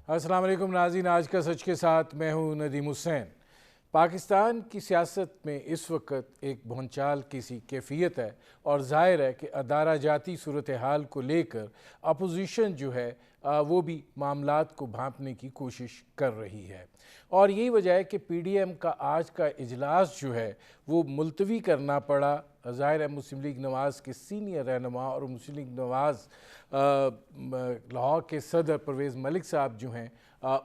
अस्सलाम वालेकुम नाज़रीन, आज का सच के साथ मैं हूँ नदीम हुसैन। पाकिस्तान की सियासत में इस वक्त एक भौचाल की सी कैफियत है और ज़ाहिर है कि अदारा जाती सूरत हाल को लेकर अपोजिशन जो है वो भी मामलात को भांपने की कोशिश कर रही है और यही वजह है कि PDM का आज का इजलास जो है वो मुलतवी करना पड़ा। ज़ाहिर है मुस्लिम लीग नवाज़ के सीनियर रहनुमा और मुस्लिम लीग नवाज़ लाहौर के सदर परवेज़ मलिक साहब जो हैं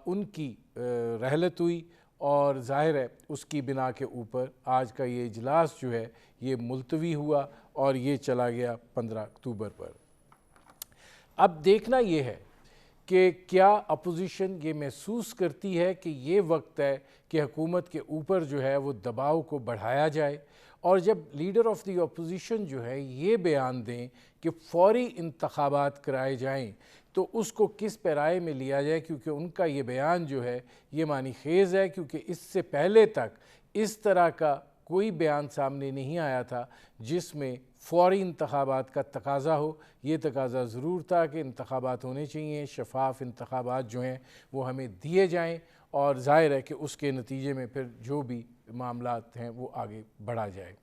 उनकी रहलत हुई और ज़ाहिर है उसकी बिना के ऊपर आज का ये इजलास जो है ये मुलतवी हुआ और ये चला गया 15 अक्टूबर पर। अब देखना ये है कि क्या अपोजिशन ये महसूस करती है कि ये वक्त है कि हुकूमत के ऊपर जो है वो दबाव को बढ़ाया जाए, और जब लीडर ऑफ द अपोजिशन जो है ये बयान दें कि फौरी इंतखाबात कराए जाएं तो उसको किस पैराए में लिया जाए, क्योंकि उनका ये बयान जो है ये मानी खेज़ है, क्योंकि इससे पहले तक इस तरह का कोई बयान सामने नहीं आया था जिसमें फ़ौरी इंतखाबात का तकाज़ा हो। ये तकाज़ा ज़रूर था कि इंतखाबात होने चाहिए, शफाफ इंतखाबात जो हैं वो हमें दिए जाएं और ज़ाहिर है कि उसके नतीजे में फिर जो भी मामलात हैं वो आगे बढ़ा जाए।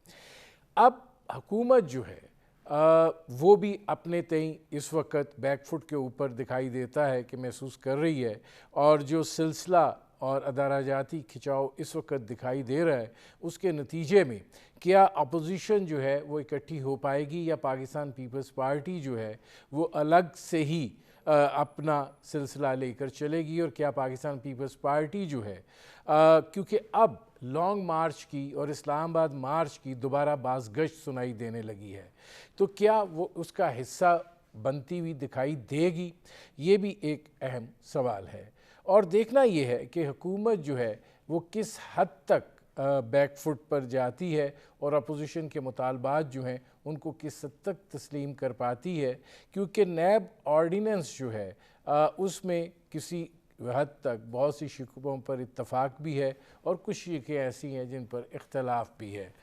अब हुकूमत जो है वो भी अपने तय इस वक्त बैकफुट के ऊपर दिखाई देता है कि महसूस कर रही है, और जो सिलसिला और अदारा जाती खिंचाव इस वक्त दिखाई दे रहा है उसके नतीजे में क्या अपोजिशन जो है वो इकट्ठी हो पाएगी या पाकिस्तान पीपल्स पार्टी जो है वो अलग से ही अपना सिलसिला लेकर चलेगी, और क्या पाकिस्तान पीपल्स पार्टी जो है क्योंकि अब लॉन्ग मार्च की और इस्लामाबाद मार्च की दोबारा बाज़गश्त सुनाई देने लगी है, तो क्या वो उसका हिस्सा बनती हुई दिखाई देगी, ये भी एक अहम सवाल है। और देखना ये है कि हुकूमत जो है वो किस हद तक बैकफुट पर जाती है और अपोजिशन के मुतालबात जो हैं उनको किस हद तक तस्लीम कर पाती है, क्योंकि नैब ऑर्डिनेंस जो है उसमें किसी हद तक बहुत सी शिकों पर इत्तफाक भी है और कुछ शिकें ऐसी हैं जिन पर इख्तलाफ भी है।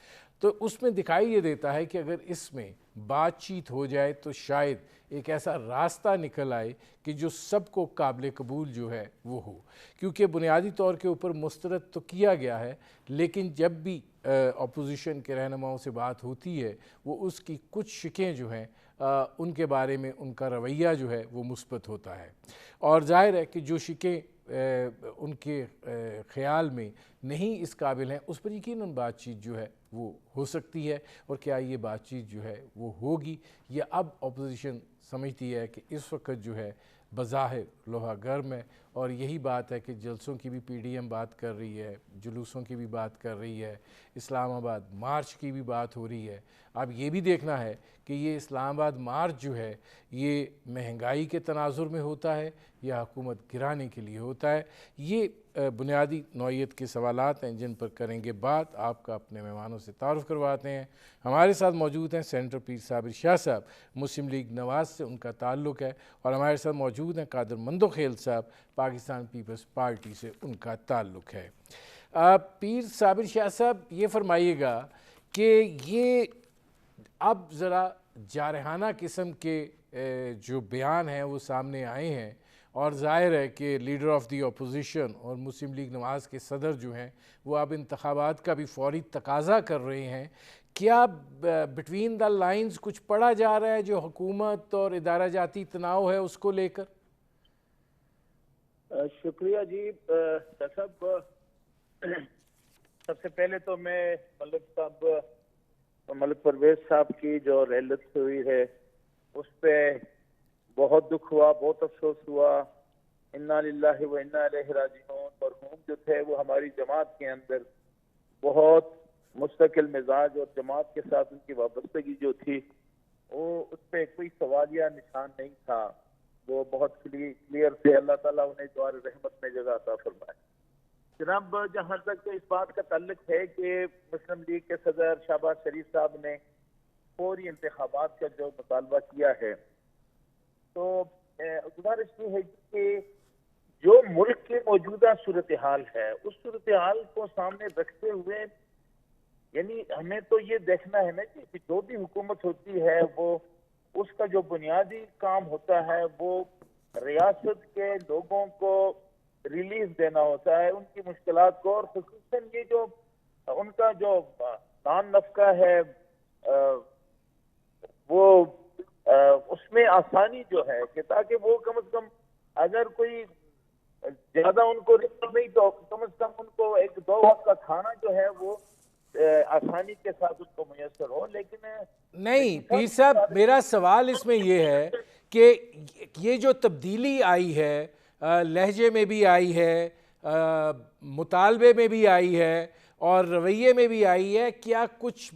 तो उसमें दिखाई ये देता है कि अगर इसमें बातचीत हो जाए तो शायद एक ऐसा रास्ता निकल आए कि जो सबको काबिल कबूल जो है वो हो, क्योंकि बुनियादी तौर के ऊपर मुस्तरद तो किया गया है, लेकिन जब भी अपोजिशन के रहनुमाओं से बात होती है वो उसकी कुछ शिकें जो हैं उनके बारे में उनका रवैया जो है वो मुस्बत होता है, और ज़ाहिर है कि जो शिकें उनके ख़्याल में नहीं इस काबिल हैं उस पर यकीनन बातचीत जो है वो हो सकती है। और क्या ये बातचीत जो है वो होगी, या अब अपोजिशन समझती है कि इस वक्त जो है बज़ाहिर लोहा गर्म है, और यही बात है कि जलसों की भी PDM बात कर रही है, जुलूसों की भी बात कर रही है, इस्लामाबाद मार्च की भी बात हो रही है। अब ये भी देखना है कि ये इस्लामाबाद मार्च जो है ये महंगाई के तनाजुर में होता है या हुकूमत गिराने के लिए होता है। ये बुनियादी नौइयत के सवालात हैं जिन पर करेंगे बात। आपका अपने मेहमानों से तारुफ़ करवाते हैं। हमारे साथ मौजूद हैं सेनेटर पीर साबिर शाह साहब, मुस्लिम लीग नवाज़ से उनका ताल्लुक़ है, और हमारे साथ मौजूद हैं कादर मंदोखेल साहब, पाकिस्तान पीपल्स पार्टी से उनका ताल्लुक़ है। पीर साबिर शाह साहब ये फरमाइएगा कि ये अब ज़रा जारहाना किस्म के जो बयान हैं वो सामने आए हैं, और ज़ाहिर है कि लीडर ऑफ़ दी अपोजिशन और मुस्लिम लीग नवाज़ के सदर जो हैं वो अब इंतखाबात का भी फ़ौरी तकाज़ा कर रहे हैं। क्या बिटवीन द लाइंस कुछ पढ़ा जा रहा है जो हुकूमत और इदारा जाती तनाव है उसको लेकर? शुक्रिया जी साहब। सबसे पहले तो मैं मलिक परवेज साहब की जो रहलत हुई है उस पर बहुत दुख हुआ, बहुत अफसोस हुआ। इन्ना लिल्लाहि व इन्ना इलैहि राजिऊन। मरहूम जो थे वो हमारी जमात के अंदर बहुत मुस्तकिल मिजाज और जमात के साथ उनकी वाबस्तगी जो थी वो उस पर कोई सवालिया निशान नहीं था। वो बहुत क्लियर थे। अल्लाह ताला उन्हें द्वार रहमत में जगह अता फरमाए। जनाब, जहाँ तक इस बात का ताल्लुक है कि मुस्लिम लीग के सदर शहबाज शरीफ साहब ने फौरी इंतखाबात का जो मुतालबा किया है, तो गुजारिश ये है कि जो मुल्क की मौजूदा सूरत हाल है उस सूरत हाल को सामने रखते हुए यानी हमें तो ये देखना है ना कि जो भी हुकूमत होती है वो उसका जो बुनियादी काम होता है वो रियासत के लोगों को रिलीफ देना होता है उनकी मुश्किलात को, और खुसूसन ये जो उनका जो नान नफका है वो उसमें आसानी जो है कि ताकि वो कम से कम अगर कोई ज्यादा उनको रिस्क नहीं तो कम से कम उनको एक दो वक्त का खाना जो है वो आसानी के साथ उनको मुयसर हो। लेकिन नहीं पीर साहब, मेरा सवाल इसमें यह है कि ये जो तब्दीली आई है, लहजे में भी आई है, मुतालबे में भी आई है और रवैये में भी आई है, क्या कुछ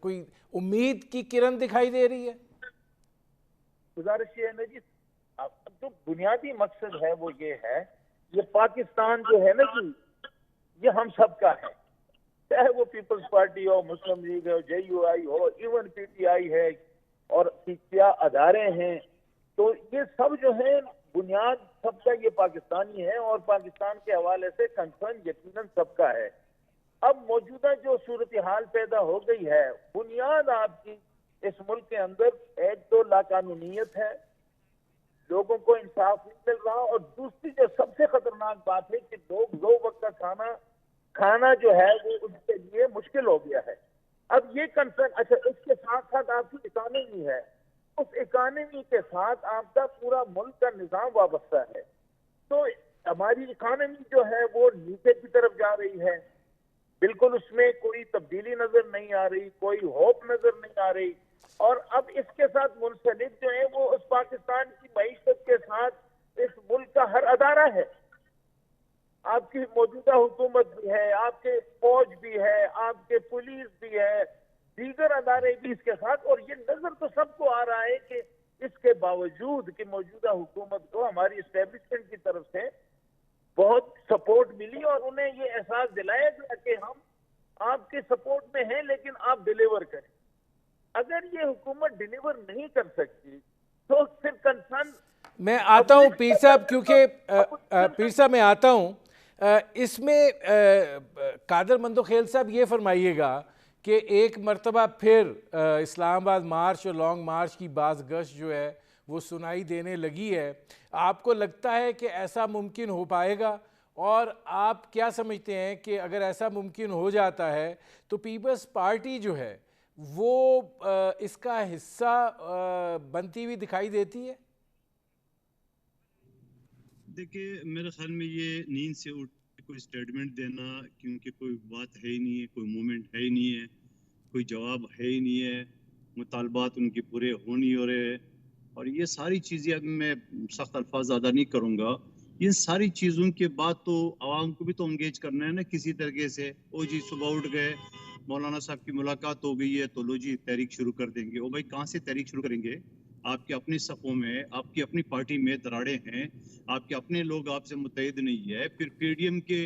कोई उम्मीद की किरण दिखाई दे रही है? गुजारिश ये है ना जी, जो बुनियादी मकसद है वो ये है, ये पाकिस्तान जो है ना जी, ये हम सबका है, चाहे वो पीपल्स पार्टी हो, मुस्लिम लीग हो, JUI हो, इवन PTI है और क्या अदारे हैं, तो ये सब जो है बुनियाद सबका ये पाकिस्तानी है और पाकिस्तान के हवाले से कंसर्न यकीनन सबका है। अब मौजूदा जो सूरत हाल पैदा हो गई है, बुनियाद आपकी इस मुल्क के अंदर एक तो लाकानूनीयत है, लोगों को इंसाफ नहीं मिल रहा, और दूसरी जो सबसे खतरनाक बात है कि लोग दो वक्त का खाना जो है वो उनके लिए मुश्किल हो गया है। अब ये कंसर्न, अच्छा इसके साथ साथ आपकी इकानमी है, उस इकानमी के साथ आपका पूरा मुल्क का निजाम वाबस्ता है, तो हमारी इकानमी जो है वो नीचे की तरफ जा रही है, बिल्कुल उसमें कोई तब्दीली नजर नहीं आ रही, कोई होप नजर नहीं आ रही। और अब इसके साथ मुंसलिक जो है वो उस पाकिस्तान की मईशत के साथ इस मुल्क का हर अदारा है, आपकी मौजूदा हुकूमत भी है, आपके फौज भी है, आपके पुलिस भी है, दीगर अदारे भी इसके साथ, और ये नजर तो सबको आ रहा है कि इसके बावजूद कि मौजूदा हुकूमत को हमारी एस्टेब्लिशमेंट की तरफ से बहुत सपोर्ट मिली और उन्हें ये एहसास दिलाया गया कि हम आपके सपोर्ट में हैं लेकिन आप डिलीवर करें। अगर ये हुकूमत डिलीवर नहीं कर सकती तो फिर कंसर्न, मैं आता हूँ पीर साहब, क्योंकि पीर साहब मैं आता हूँ इसमें कादर मंदोखेल साहब ये फरमाइएगा कि एक मरतबा फिर इस्लामाबाद मार्च और लॉन्ग मार्च की बाज़गश्त जो है वो सुनाई देने लगी है। आपको लगता है कि ऐसा मुमकिन हो पाएगा, और आप क्या समझते हैं कि अगर ऐसा मुमकिन हो जाता है तो पीपल्स पार्टी जो है वो इसका हिस्सा बनती हुई दिखाई देती है? देखिए, मेरे ख्याल में ये नींद से उठ के कोई स्टेटमेंट देना, क्योंकि कोई बात है ही नहीं है, कोई मूवमेंट है ही नहीं है, कोई जवाब है ही नहीं है, मुतालबात उनके पूरे हो नहीं हो रहे, और ये सारी चीज़ें, अब मैं सख्त अल्फाज अदा नहीं करूँगा, इन सारी चीज़ों के बाद तो आवाम को भी तो इंगेज करना है ना किसी तरीके से। ओ जी सुबह उठ गए, मौलाना साहब की मुलाकात हो गई है, तो लो जी तहरीक शुरू कर देंगे। ओ भाई, कहाँ से तहरीक शुरू करेंगे? आपके अपने सफ़ों में, आपकी अपनी पार्टी में दराड़े हैं, आपके अपने लोग आपसे मुतहिद नहीं है, फिर PDM के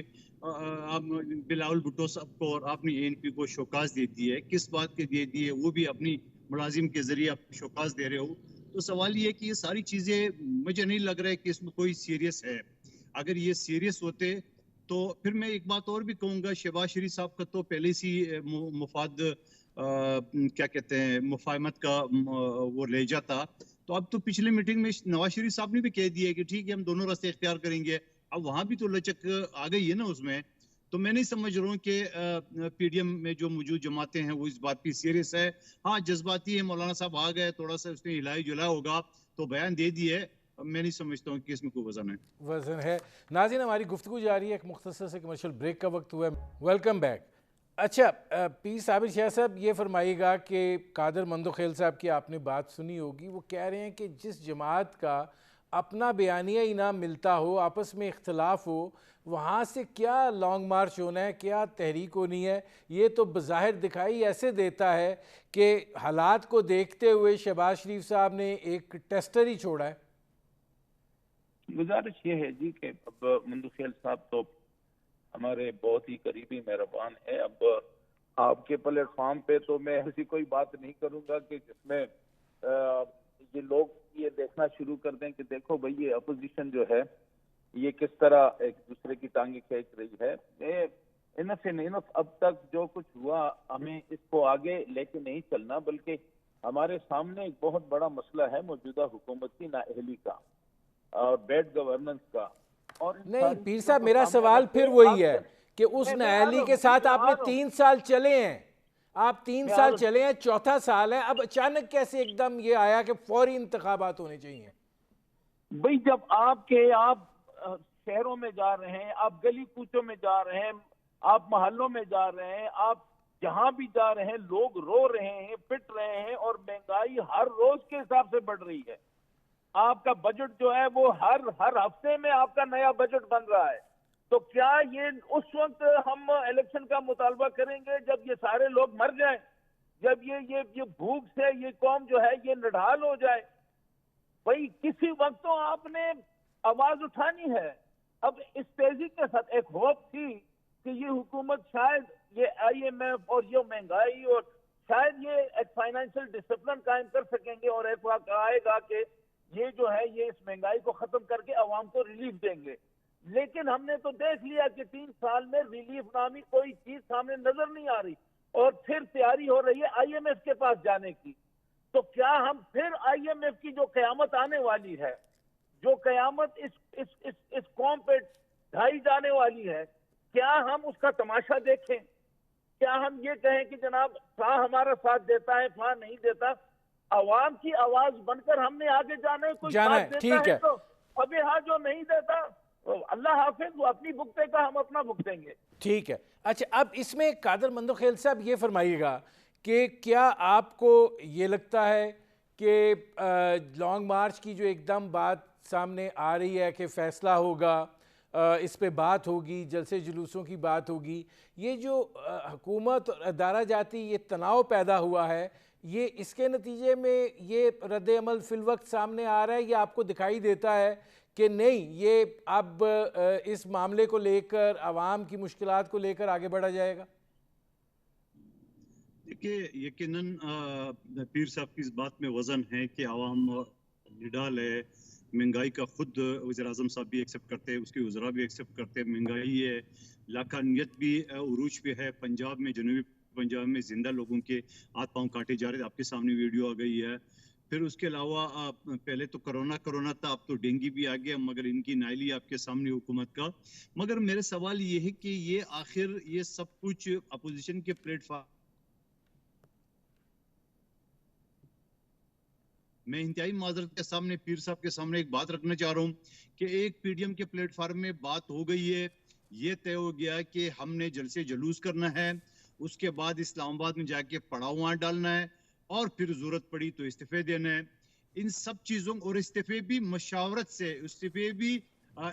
आप बिलावल भुट्टो साहब को और आपने ANP को शोकाज दे दी है, किस बात के दे दी है? वो भी अपनी मुलाजिम के जरिए आप शोकाज दे रहे हो। तो सवाल ये है कि ये सारी चीज़ें, मुझे नहीं लग रहा है कि इसमें कोई सीरियस है। अगर ये सीरियस होते तो फिर मैं एक बात और भी कहूँगा, शहबाज शरीफ साहब का तो पहले से मुफाद क्या कहते हैं, मुफाहमत का वो लहजा था, तो अब तो पिछले मीटिंग में नवाज शरीफ साहब ने भी कह दिया कि ठीक है हम दोनों रास्ते इख्तियार करेंगे। अब वहां भी तो लचक आ गई है ना उसमें। तो मैं नहीं समझ रहा हूँ कि PDM में जो मौजूद जमातें हैं वो इस बात की सीरियस है। हाँ, जज्बाती है, मौलाना साहब आ गए, थोड़ा सा उसने हिलाई जुला होगा तो बयान दे दिए, मैं नहीं समझता हूँ कि इसमें कोई वजन है। वजन है। नाज़रीन, हमारी गुफ्तगू जारी है, एक मुख्तसर से कमर्शियल ब्रेक का वक्त हुआ है। Welcome back. अच्छा, पीर साबिर शाह साहब ये फरमाइएगा कि कादर मंदोखेल साहब की आपने बात सुनी होगी, वो कह रहे हैं कि जिस जमात का अपना बयानिया ही ना मिलता हो, आपस में इख्तलाफ हो, वहाँ से क्या लॉन्ग मार्च होना है, क्या तहरीक होनी है? ये तो बज़ाहिर दिखाई ऐसे देता है कि हालात को देखते हुए शहबाज शरीफ साहब ने एक टेस्टर ही छोड़ा है। गुजारिश ये है जी कि अब मंदोखेल साहब तो हमारे बहुत ही करीबी मेहरबान है। अब आपके प्लेटफॉर्म पे तो मैं ऐसी कोई बात नहीं करूंगा कि जिसमें ये लोग ये देखना शुरू कर दें कि देखो भाई ये अपोजिशन जो है ये किस तरह एक दूसरे की टांगे खींच रही है। इनफ इन इनफ, अब तक जो कुछ हुआ हमें इसको आगे लेके नहीं चलना, बल्कि हमारे सामने एक बहुत बड़ा मसला है मौजूदा हुकूमत की नाअहली का। और बैड गवर्नेंस का। और इन नहीं सारी पीर चीजों साहब, को मेरा सामने सवाल रखते फिर हुए वही है आप कि उस मैं आ न्यायालय रहा के हूँ, साथ आ आपने रहा हूँ, 3 साल चले हैं, आप 3 मैं आ साल रहा हूँ। चले हैं, चौथा साल है, अब अचानक कैसे एकदम ये आया कि फौरी इंतखाबात होने चाहिए? भाई जब आप शहरों में जा रहे हैं, आप गली कूचों में जा रहे हैं, आप मोहल्लों में जा रहे हैं, आप जहां भी जा रहे हैं, लोग रो रहे हैं, पिट रहे हैं, और महंगाई हर रोज के हिसाब से बढ़ रही है। आपका बजट जो है वो हर हर हफ्ते में आपका नया बजट बन रहा है। तो क्या ये उस वक्त हम इलेक्शन का मुतालबा करेंगे जब ये सारे लोग मर जाएं, जब ये भूख से ये कौम जो है ये निढाल हो जाए? भाई किसी वक्त तो आपने आवाज उठानी है। अब इस तेजी के साथ एक होप थी कि ये हुकूमत शायद ये IMF और ये महंगाई और शायद ये एक फाइनेंशियल डिसिप्लिन कायम कर सकेंगे, और एक वक्त आएगा कि ये जो है ये इस महंगाई को खत्म करके आवाम को रिलीफ देंगे। लेकिन हमने तो देख लिया कि 3 साल में रिलीफ नामी कोई चीज सामने नजर नहीं आ रही, और फिर तैयारी हो रही है IMF के पास जाने की। तो क्या हम फिर IMF की जो कयामत आने वाली है, जो कयामत इस कौम पे ढाई जाने वाली है, क्या हम उसका तमाशा देखें? क्या हम ये कहें कि जनाब फलां हमारा साथ देता है, फलां नहीं देता? आवाम की आवाज बनकर हमने आगे जाना है। कोई जाना साथ है, देता ठीक है है, तो अभी, हाँ, जो नहीं देता तो अल्लाह हाफिज, वो अपनी भुगतेगा, हम अपना भुगतेंगे। ठीक है। अच्छा, अब इसमें कादर मंदोखेल साहब ये फरमाइएगा कि क्या आपको ये लगता है कि लॉन्ग मार्च की जो एकदम बात सामने आ रही है कि फैसला होगा, इस पे बात होगी, जलसे जुलूसों की बात होगी, ये जो हुकूमत और अदारा जाती ये तनाव पैदा हुआ है, ये इसके नतीजे में ये रद्द अमल फिल वक्त सामने आ रहा है, ये आपको दिखाई देता है कि नहीं ये अब इस मामले को लेकर आवाम की मुश्किलात को लेकर आगे बढ़ा जाएगा? देखिए, यकीनन पीर साहब की इस बात में वजन है कि आवाम निडाल है। महंगाई का खुद वज़ीर आज़म साहब भी एक्सेप्ट करते हैं, उसके वज़रा भी एक्सेप्ट करते हैं। महंगाई है, लाकानियत भी उरूज पे है। पंजाब में, जनूबी पंजाब में जिंदा लोगों के हाथ पांव काटे जा रहे थे, आपके सामने वीडियो आ गई है। फिर उसके अलावा पहले तो कोरोना था, अब तो डेंगू भी आ गया, मगर इनकी नाइली आपके सामने हुकूमत का। मगर मेरा सवाल ये है कि ये आखिर ये सब कुछ अपोजिशन के प्लेटफॉर्म, मैं इंतहाई माजरत के सामने पीर साहब के सामने एक बात रखना चाह रहा हूँ कि एक PDM के प्लेटफॉर्म में बात हो गई है, ये तय हो गया कि हमने जलसे जुलूस करना है, उसके बाद इस्लामाबाद में जाके पड़ाव डालना है, और फिर जरूरत पड़ी तो इस्तीफे देना है। इन सब चीजों, और इस्तीफे भी मशावरत से, इस्तीफे भी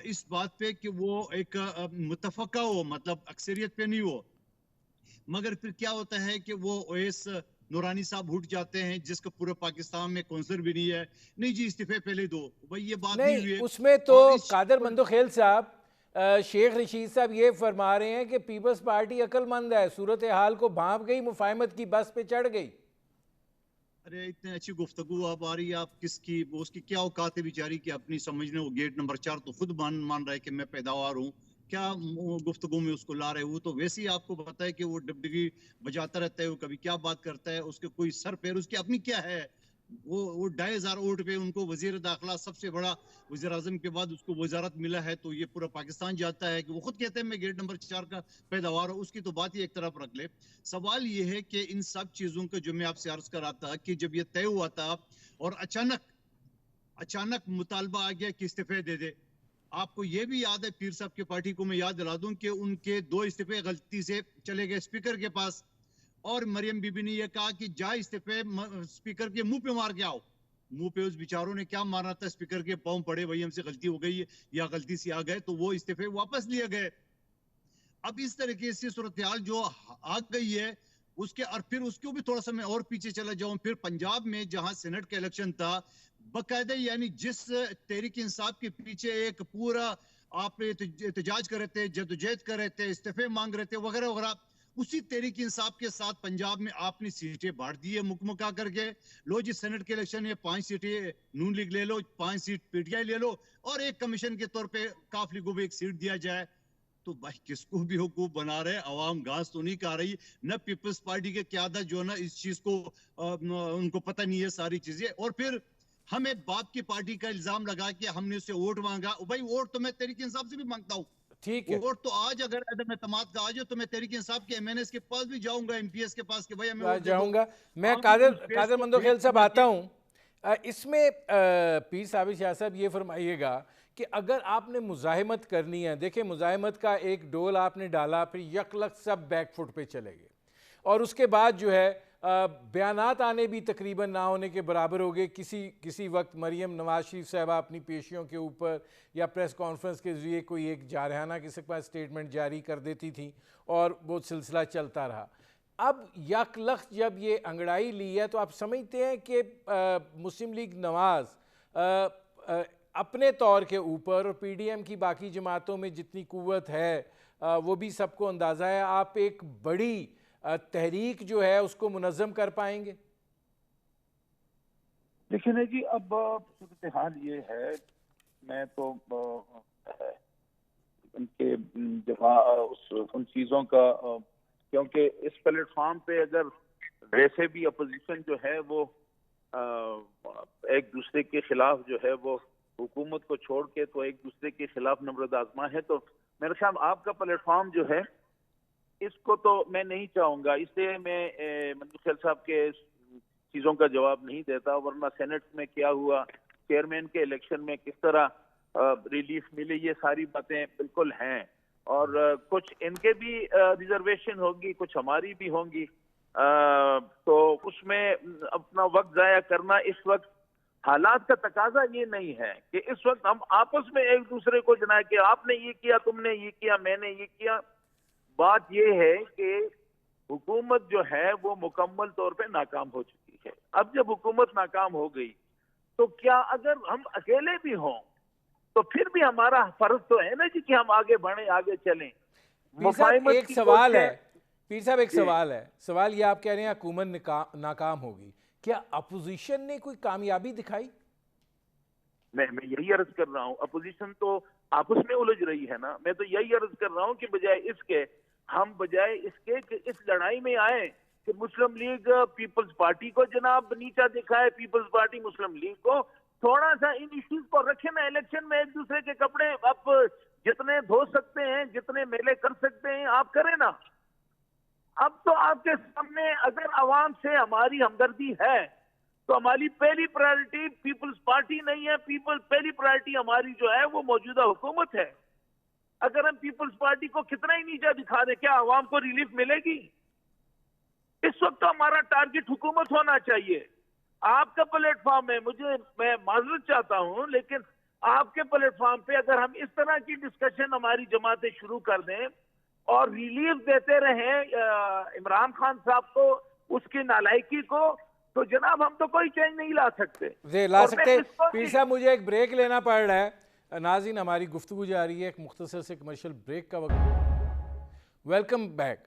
इस बात पे कि वो एक मुतफका हो, मतलब अक्सरियत पे नहीं हो। मगर फिर क्या होता है कि वो ओएस नूरानी साहब उठ जाते हैं, जिसका पूरे पाकिस्तान में काउंसलर भी नहीं है। नहीं जी, इस्तीफे पहले दो, भाई ये बात नहीं नहीं, हुई है। उसमें तो और इस कादर मंदोखेल साहब, शेख रशीद साहब ये फरमा रहे हैं कि पीपल्स पार्टी अक्लमंद है, सूरत हाल को भांप गई, मुफाहमत की बस पे चढ़ गई। अरे इतनी अच्छी गुफ्तगू आप आ रही है, आप किसकी, वो उसकी क्या औकात है बेचारी की अपनी समझने। वो गेट नंबर 4 तो खुद मान रहा है कि मैं पैदावार हूँ, क्या गुफ्तगू में उसको ला रहे हो? वो तो वैसे ही आपको पता है कि वो डिग्री बजाता रहता है, वो कभी क्या बात करता है, उसके कोई सर पैर उसकी अपनी क्या है। वो 2,500 वोट पे उनको वजीर दाखिला, सबसे बड़ा वजीर आजम के बाद उसको वजारत मिला है, तो ये पूरा पाकिस्तान जाता है कि वो खुद कहते हैं मैं गेट नंबर 4 का पैदावार हूँ। उसकी तो बात ही एक तरफ रख ले। सवाल ये है कि इन सब चीजों का जो मैं आपसे अर्ज कर रहा था कि जब ये तय हुआ था और अचानक मुतालबा आ गया कि इस्तीफे दे दे। आपको ये भी याद है, पीर साहब की पार्टी को मैं याद दिला दूं कि उनके 2 इस्तीफे गलती से चले गए स्पीकर के पास, और मरियम बीबी ने यह कहा कि जा इस्तीफे स्पीकर के मुंह पे मार के आओ। मुंह पे उस बेचारों ने क्या मारना था, स्पीकर के पांव पड़े, वही हमसे गलती हो गई है या गलती से आ गए, तो वो इस्तीफे वापस लिए गए। अब इस तरीके से सूरत हाल जो आ गई है उसके, और फिर उसको भी थोड़ा सा मैं और पीछे चला जाऊं, फिर पंजाब में जहां सेनेट का इलेक्शन था, बकायदा यानी जिस तहरीक इंसाफ के पीछे एक पूरा आप एहतजाज कर रहे थे, जदोजहद कर रहे थे, इस्तीफे मांग रहे थे वगैरह वगैरह, उसी तहरीक इंसाफ के साथ पंजाब में आपने सीटें बांट दी है मुकमका करके। लो जी, सेनेट के इलेक्शन में 5 सीटें नून लीग ले लो, 5 सीट PTI ले लो, और एक कमीशन के तौर पे काफली को भी एक सीट दिया जाए। तो भाई किसको भी हुकूक बना रहे, अवाम घास तो नहीं खा रही। न पीपल्स पार्टी के क्यादत जो है ना इस चीज को उनको पता नहीं है सारी चीजें। और फिर हमें बाप की पार्टी का इल्जाम लगा कि हमने उससे वोट मांगा। भाई वोट तो मैं तहरीक इंसाफ से भी मांगता हूँ, ठीक है, वोट तो आज अगर अदम एतमाद का आज हो तो मैं तहरीक इंसाफ के एमएनएस के पास भी जाऊंगा, एमपीएस के पास कि भाई हमें वोट दे दो। जाऊंगा मैं। हम कादर उस फेस कादर को मंदो फेस खेल साहब आता करके हूँ। इसमें पीर साबिर शाह साहब ये फरमाइएगा कि अगर आपने मुजाहिमत करनी है, देखिए मुजाहिमत का एक डोल आपने डाला, फिर यकलक सब बैकफुट पे चले गए, और उसके बाद जो है बयानात आने भी तकरीबन ना होने के बराबर हो गए। किसी वक्त मरीम नवाज शरीफ साहबा अपनी पेशियों के ऊपर या प्रेस कॉन्फ्रेंस के ज़रिए कोई एक जारहाना किसी के पास स्टेटमेंट जारी कर देती थी और वो सिलसिला चलता रहा। अब यकलख्त जब ये अंगड़ाई ली है तो आप समझते हैं कि मुस्लिम लीग नवाज अपने तौर के ऊपर और पीडीएम की बाकी जमातों में जितनी कुव्वत है वो भी सबको अंदाज़ा है, आप एक बड़ी तहरीक जो है उसको मुनज़्ज़म कर पाएंगे? देखिए ना जी, अब सूरत हाल ये है, मैं तो उनके उन चीज़ों का क्योंकि इस प्लेटफॉर्म पे अगर वैसे भी अपोजिशन जो है वो एक दूसरे के खिलाफ जो है वो हुकूमत को छोड़ के तो एक दूसरे के खिलाफ नम्रत आजमा है, तो मेरे ख्याल आपका प्लेटफॉर्म जो है इसको तो मैं नहीं चाहूंगा। इसलिए मैं मंजूर खैल साहब के चीज़ों का जवाब नहीं देता, वरना सेनेट में क्या हुआ, चेयरमैन के इलेक्शन में किस तरह रिलीफ मिले, ये सारी बातें बिल्कुल हैं। और कुछ इनके भी रिजर्वेशन होगी, कुछ हमारी भी होंगी, तो उसमें अपना वक्त जाया करना इस वक्त हालात का तकाजा ये नहीं है कि इस वक्त हम आपस में एक दूसरे को जना कि आपने ये किया, तुमने ये किया, मैंने ये किया। बात ये है कि हुकूमत जो है वो मुकम्मल तौर पे नाकाम हो चुकी है। अब जब हुकूमत नाकाम हो गई तो क्या अगर हम अकेले भी हों तो फिर भी हमारा फर्ज तो है ना जी कि हम आगे बढ़े, आगे चलें। पीर साहब एक सवाल है, पीर साहब एक सवाल है, सवाल ये आप कह रहे हैं हुकूमत नाकाम होगी, क्या अपोजिशन ने कोई कामयाबी दिखाई? मैं यही अर्ज कर रहा हूँ, अपोजिशन तो आपस में उलझ रही है ना। मैं तो यही अर्ज कर रहा हूँ कि बजाय इसके कि इस लड़ाई में आए कि मुस्लिम लीग पीपल्स पार्टी को जनाब नीचा दिखाए, पीपल्स पार्टी मुस्लिम लीग को, थोड़ा सा इन इश्यूज को रखे ना। इलेक्शन में एक दूसरे के कपड़े आप जितने धो सकते हैं, जितने मेले कर सकते हैं आप करें ना। अब तो आपके सामने अगर आवाम से हमारी हमदर्दी है तो हमारी पहली प्रायोरिटी पीपल्स पार्टी नहीं है, पहली प्रायोरिटी हमारी जो है वो मौजूदा हुकूमत है। अगर हम पीपल्स पार्टी को कितना ही नीचा दिखा दे, क्या आवाम को रिलीफ मिलेगी? इस वक्त तो हमारा टारगेट हुकूमत होना चाहिए। आपका प्लेटफॉर्म है, मैं माजरत चाहता हूं, लेकिन आपके प्लेटफॉर्म पे अगर हम इस तरह की डिस्कशन हमारी जमातें शुरू कर दें और रिलीफ देते रहें इमरान खान साहब को, उसकी नालायकी को, तो जनाब हम तो कोई चेंज नहीं ला सकते। पीर साहब मुझे एक ब्रेक लेना पड़ रहा है। नाज़रीन हमारी गुफ्तगू जारी है, एक मुख्तसर से कमर्शियल ब्रेक का वक्त। Welcome back.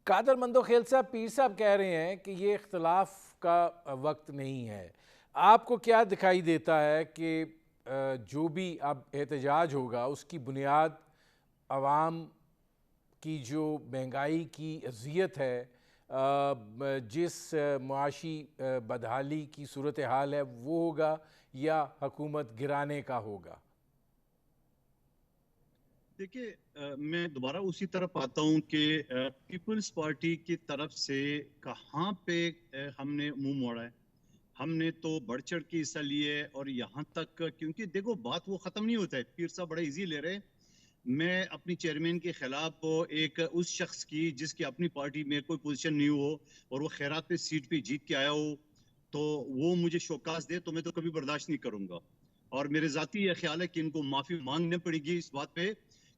कादर मंदो खेल साहब, पीर साहब कह रहे हैं कि ये इख्तलाफ का वक्त नहीं है। आपको क्या दिखाई देता है कि जो भी अब एहतजाज होगा उसकी बुनियाद आवाम की जो महंगाई की अज़ियत है, जिस मुआशी बदहाली की सूरत हाल है वो होगा, या हुकूमत गिराने का होगा? देखिए, मैं दोबारा उसी तरफ आता हूँ कि पीपल्स पार्टी की तरफ से कहाँ पे हमने मुंह मोड़ा है। हमने तो बढ़ चढ़ के हिस्सा लिए है, और यहाँ तक क्योंकि देखो बात वो ख़त्म नहीं होता है। पीर साहब बड़ा इजी ले रहे। मैं अपनी चेयरमैन के खिलाफ एक उस शख्स की जिसकी अपनी पार्टी में कोई पोजीशन नहीं हो और वो खैरात पे सीट पे जीत के आया हो, तो वो मुझे शोकास दे तो मैं तो कभी बर्दाश्त नहीं करूंगा। और मेरे ज़ाती ये ख्याल है कि इनको माफ़ी मांगनी पड़ेगी इस बात पे,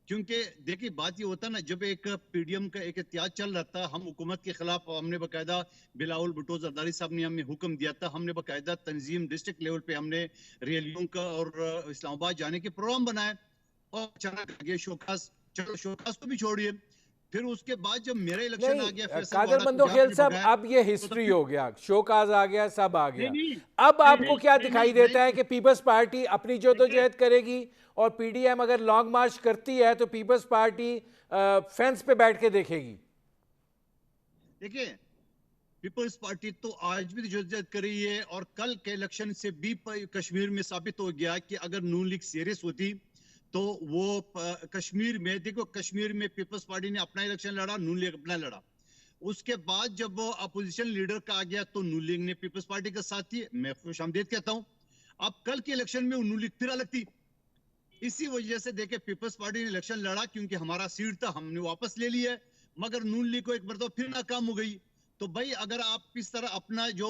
क्योंकि देखिए बात ये होता ना, जब एक पीडीएम का एक एहतियाज चल रहा था, हम हुकूमत के खिलाफ, हमने बाकायदा बिलावल भुट्टो जरदारी साहब ने हमें हुक्म दिया था, हमने बाकायदा तंजीम डिस्ट्रिक्ट लेवल पे हमने रैलियों का और इस्लामाबाद जाने के प्रोग्राम बनाए, और अचानक आ गया शोकास। चलो शोकास को भी छोड़िए, फिर उसके बाद जब मेरा इलेक्शन आ गया, कादर मंदो खेल साहब अब ये हिस्ट्री हो गया, शोकाज आ गया, सब आ गया। अब आपको क्या दिखाई देता है कि पीपल्स पार्टी अपनी जद्दोजहद करेगी और पीडीएम अगर लॉन्ग मार्च करती है तो पीपल्स पार्टी फेंस पे बैठ के देखेगी? देखिए, पीपल्स पार्टी तो आज भी जद्दोजहद कर रही है, और कल के इलेक्शन से भी कश्मीर में साबित हो गया कि अगर नून लीग सीरियस होती तो वो कश्मीर में, देखो कश्मीर में पीपल्स पार्टी ने अपना इलेक्शन लड़ा, नून लीग अपना लड़ा। उसके बाद जब वो अपोजिशन लीडर का आ गया तो नून लीग ने पीपल्स पार्टी का साथ दिया। मैं खुशामदीद कहता हूं। अब कल के इलेक्शन में नून लीग फिर अलग थी। इसी वजह से देखे पीपल्स पार्टी ने इलेक्शन लड़ा क्योंकि हमारा सीट था, हमने वापस ले लिया, मगर नून लीग को एक बार तो फिर नाकाम हो गई। तो भाई अगर आप इस तरह अपना जो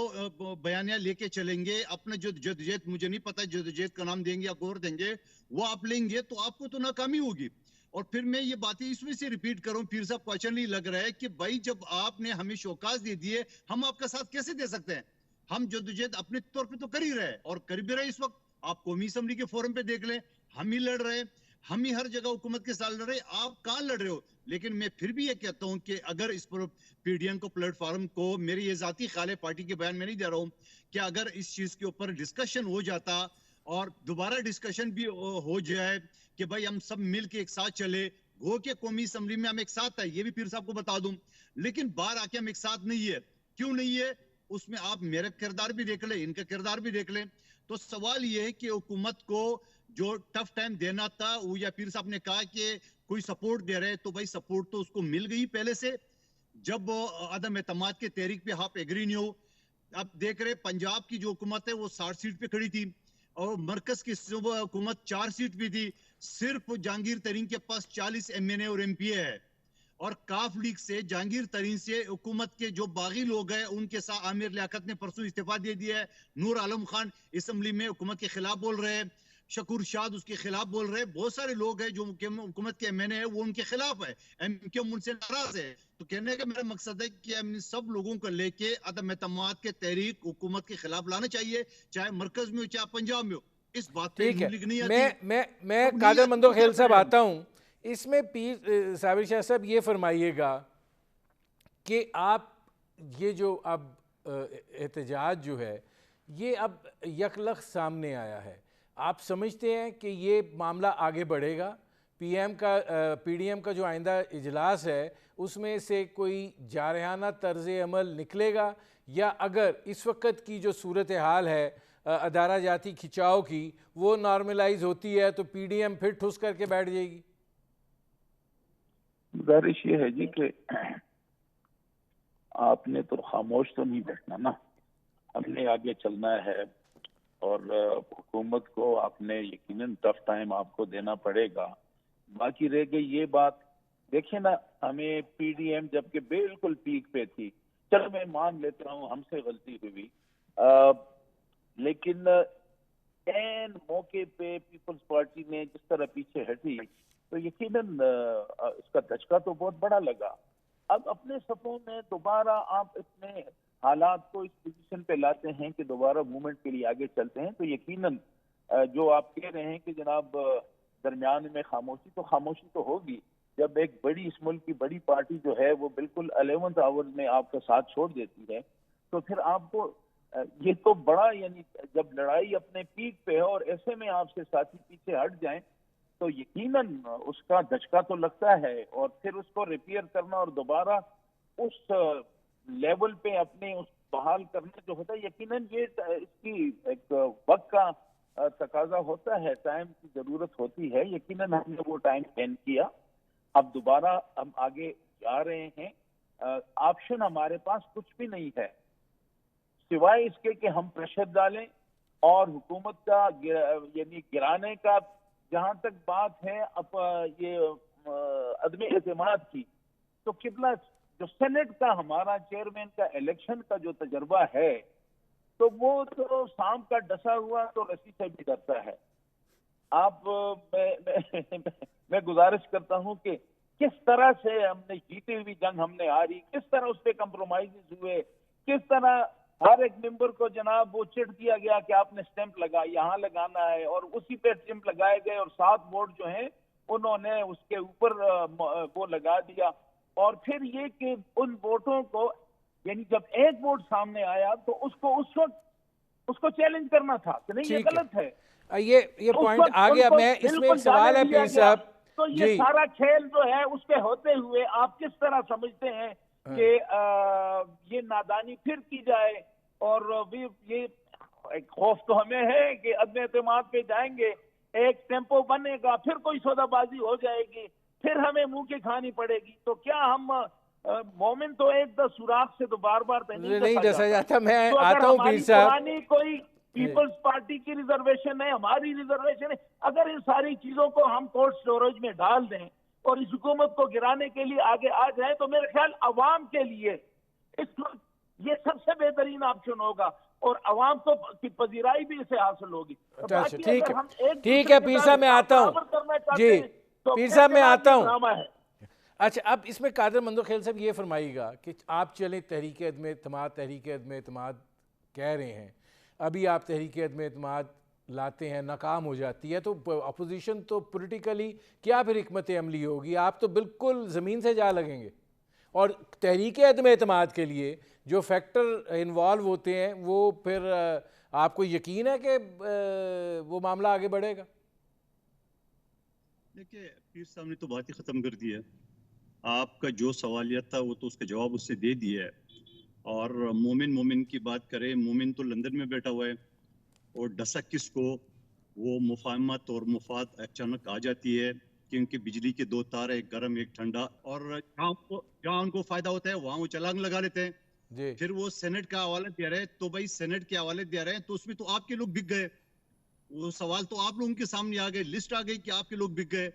बयानिया लेके चलेंगे, अपना जो जद्दोजहद, मुझे नहीं पता जद्दोजहद का नाम देंगे या गौर देंगे, वो आप लेंगे तो आपको तो नाकामी होगी। और फिर मैं ये बातें इसमें से रिपीट करूं, फिर साहब क्वेश्चन नहीं लग रहा है कि भाई जब आपने हमें शौकास दे दिए, हम आपका साथ कैसे दे सकते हैं? हम जद्दोजहद अपने तौर पे तो कर ही रहे और कर भी रहे। इस वक्त आप कौमी असम्बली के फोरम पे देख लें, हम ही लड़ रहे हैं, हम ही हर जगह हुकूमत के साथ लड़ रहे हैं। आप कहां लड़ रहे हो? लेकिन मैं फिर भी ये कहता हूं कि अगर इस पर पीडीएम को, प्लेटफॉर्म को, मेरी ये जाती ख्याल है, पार्टी के बयान में नहीं दे रहा हूं, कि अगर इस चीज के ऊपर डिस्कशन हो जाता और दोबारा डिस्कशन भी हो जाए कि भाई हम सब मिल के एक साथ चले, गो के कौमी असम्बली में हम एक साथ है, ये भी पीर साहब को बता दूं, लेकिन बाहर आके हम एक साथ नहीं है। क्यों नहीं है? उसमें आप मेरा किरदार भी देख ले, इनका किरदार भी देख ले। तो सवाल ये है कि हुकूमत को जो टफ टाइम देना था, वो या पीर साहब ने कहा कि कोई सपोर्ट दे रहे, तो भाई सपोर्ट तो उसको मिल गई पहले से, जब अदम एतमाद के तहरीक पे आप एग्री नहीं हो। अब देख रहे पंजाब की जो हुकूमत है वो 60 सीट पे खड़ी थी और मरकज की हुकूमत 4 सीट पे थी। सिर्फ जहांगीर तरीन के पास 40 एमएनए और एमपीए है, और काफ लीग से जहांगीर तरीन से हुकूमत के जो बागी लोग हैं उनके साथ आमिर लियाकत ने परसों इस्तीफा दे दिया है। नूर आलम खान असम्बली में हुकूमत के खिलाफ बोल रहे हैं, शकूर शाद उसके खिलाफ बोल रहे हैं, बहुत सारे लोग हैं जो हुकूमत के एमएनए है वो उनके खिलाफ है, एमक्यूएम उनसे नाराज है। तो कहने का मेरा मकसद है कि हम सब लोगों को लेके अदम एतमाद के तहरीक हुकूमत के खिलाफ लाना चाहिए, चाहे मरकज में हो चाहे पंजाब में हो। इस बात पे ठीक है, नहीं आती। मैं कादर मंदो खेल साहब आता हूँ। इसमें पीर साबिर शाह साहब ये फरमाइएगा कि आप ये जो अब एहतजाज जो है ये अब यकलख सामने आया है, आप समझते हैं कि ये मामला आगे बढ़ेगा? पीडीएम का जो आइंदा इजलास है उसमें से कोई जारहाना तर्ज अमल निकलेगा, या अगर इस वक्त की जो सूरत हाल है अदारा जाती खिंचाव की वो नॉर्मलाइज होती है तो पीडीएम फिर ठुस करके बैठ जाएगी? गुजारिश ये है जी कि आपने तो खामोश तो नहीं बैठना ना, हमने आगे चलना है और हुकूमत को आपने यकीनन टफ टाइम आपको देना पड़ेगा। बाकी रह गई ये बात, देखिए ना, हमें पीडीएम जबकि बिल्कुल पीक पे थी, चलो मैं मान लेता हूँ हमसे गलती हुई, लेकिन एन मौके पे पीपल्स पार्टी ने जिस तरह पीछे हटी तो यकीनन इसका धचका तो बहुत बड़ा लगा। अब अपने सफों में दोबारा आप इतने हालात को इस पोजीशन पे लाते हैं कि दोबारा मूवमेंट के लिए आगे चलते हैं, तो यकीनन जो आप कह रहे हैं कि जनाब दरमियान में खामोशी तो होगी। जब एक बड़ी इस मुल्क की बड़ी पार्टी जो है वो बिल्कुल 11th आवर में आपका साथ छोड़ देती है, तो फिर आपको ये तो बड़ा, यानी जब लड़ाई अपने पीक पे है और ऐसे में आपसे साथी पीछे हट जाएं तो यकीनन उसका धचका तो लगता है, और फिर उसको रिपेयर करना और दोबारा उस लेवल पे अपने उस बहाल करना जो होता है, यकीनन ये इसकी एक वक्त का तकाजा होता है, टाइम की जरूरत होती है। यकीनन हमने वो टाइम स्पेंड किया, अब दोबारा हम आगे जा रहे हैं। ऑप्शन हमारे पास कुछ भी नहीं है सिवाय इसके कि हम प्रेशर डालें और हुकूमत का यानी गिराने का। जहां तक बात है अब ये अदम एतमाद की, तो किबला जो सेनेट का हमारा चेयरमैन का इलेक्शन का जो तजर्बा है, तो वो तो सांप का डसा हुआ तो रस्सी से भी डरता है। आप मैं गुजारिश करता हूं कि किस तरह से हमने जीती हुई जंग हमने हारी, किस तरह उस पर कंप्रोमाइज हुए, किस तरह हर एक मेंबर को जनाब वो चिट दिया गया कि आपने स्टैंप लगा, यहाँ लगाना है, और उसी पे स्टैंप लगाए गए और 7 वोट जो हैं उन्होंने उसके ऊपर वो लगा दिया। और फिर ये कि उन वोटों को, यानी जब एक वोट सामने आया तो उसको उस वक्त उसको चैलेंज करना था कि नहीं ये गलत है। ये पॉइंट आ गया। मैं इसमें एक सवाल है पीर साहब, तो ये सारा खेल जो है उसके होते हुए आप किस तरह समझते हैं कि ये नादानी फिर की जाए, और ये एक खौफ तो हमें है कि अदम एतमाद पे जाएंगे, एक टेम्पो बनेगा, फिर कोई सौदाबाजी हो जाएगी, फिर हमें मुंह की खानी पड़ेगी। तो क्या हम मोमिन तो एक दस सुराख से तो बार बार नहीं डसा जाता। मैं तो आता हूँ पीर साहब, कोई पीपल्स पार्टी की रिजर्वेशन है, हमारी रिजर्वेशन है, अगर इन सारी चीजों को हम कोल्ड स्टोरेज में डाल दें और इस हुकूमत को गिराने के लिए आगे आ जाए, तो मेरे ख्याल अवाम के लिए इस ये सबसे बेहतरीन ऑप्शन होगा, और अवाम तो की पजीराई भी इसे हासिल होगी। अच्छा ठीक है पीर साहब, मैं आता हूँ जी, पीर साहब मैं आता हूँ। अच्छा, अब इसमें कादर मंदोखेल साहब ये फरमाइएगा कि आप चलें तहरीक अदम एतमाद कह रहे हैं, अभी आप तहरीक अदम एतमाद लाते हैं, नाकाम हो जाती है, तो अपोजिशन तो पॉलिटिकली क्या फिर हिकमत अमली होगी? आप तो बिल्कुल ज़मीन से जा लगेंगे। और तहरीक अदम एतमाद के लिए जो फैक्टर इन्वॉल्व होते हैं, वो फिर आपको यकीन है कि वो मामला आगे बढ़ेगा? देखिए, पीर साहब ने तो बात ही ख़त्म कर दी है। आपका जो सवालियत था वो तो उसका जवाब उससे दे दिया है। और मोमिन की बात करें, मोमिन तो लंदन में बैठा हुआ है, और डसा किसको, वो मुफाहमत और मुफाद अचानक आ जाती है, क्योंकि बिजली के दो तार, एक गर्म एक ठंडा, और जहाँ उनको फायदा होता है वहां वो छलांग लगा लेते हैं। फिर वो सेनेट का हवाला दे रहे हैं, तो भाई सेनेट के हवाले दे रहे हैं, तो उसमें तो आपके लोग बिक गए, वो सवाल तो आप लोगों के सामने आ गए, लिस्ट आ गई कि आपके लोग बिक गए।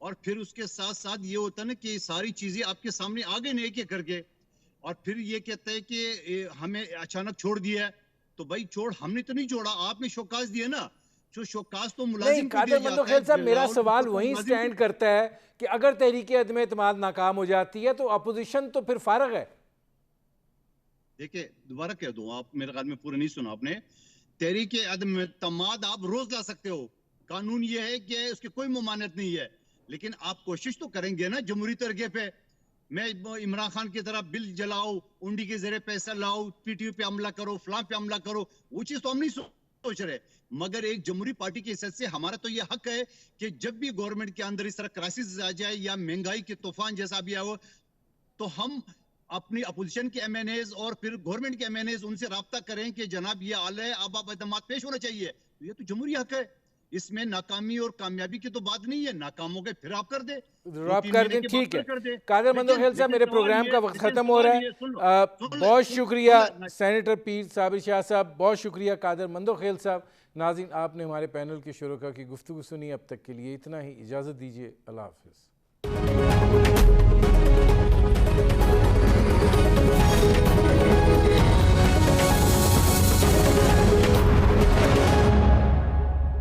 और फिर उसके साथ साथ ये होता है ना कि सारी चीजें आपके सामने आ गई एक एक करके, और फिर ये कहते हैं कि हमें अचानक छोड़ दिया है। तो भाई छोड़ हमने तो नहीं छोड़ा, आपने शोकाज दिया ना, जो शोकाज तो मुलाजिम को दिया जाता है। साहब, मेरा सवाल वहीं स्टैंड करता है कि अगर तहरीक अदम एतमाद नाकाम हो जाती है तो अपोजिशन तो फिर फारग है। देखिए, दोबारा कह दूं, आप मेरे ख्याल में पूरा नहीं सुना आपने। तहरीक अदम एतमाद आप रोज ला सकते हो, कानून ये है कि उसकी कोई ममानत नहीं है, लेकिन आप कोशिश तो करेंगे ना जमहूरी तरीके पे। मैं इमरान खान की तरह बिल जलाओ, उंडी के जरिए पैसा लाओ, पीटीयू पे हमला करो, फलां पे हमला करो, वो चीज तो हम नहीं सोच रहे। मगर एक जमहूरी पार्टी की हैसियत से हमारा तो ये हक है कि जब भी गवर्नमेंट के अंदर इस तरह क्राइसिस आ जाए या महंगाई के तूफान जैसा भी आए, तो हम अपनी अपोजिशन के एमएनएज और फिर गवर्नमेंट के एमएनएज उनसे राब्ता करें कि जनाब ये हाल है, अब आप एतमाद पेश होना चाहिए। ये तो जमहूरी हक है, इसमें नाकामी और कामयाबी की तो बात नहीं है। नाकाम हो गए फिर आप कर दे, ठीक है। कादर मंदोखेल साहब, मेरे प्रोग्राम का वक्त खत्म हो रहा है। बहुत शुक्रिया सेनेटर पीर साबिर शाह साहब, बहुत शुक्रिया कादर मंदोखेल साहब। नाज़रीन, आपने हमारे पैनल के शुरा की गुफ्तगू सुनी। अब तक के लिए इतना ही, इजाज़त दीजिए। अल्लाह हाफ़िज़।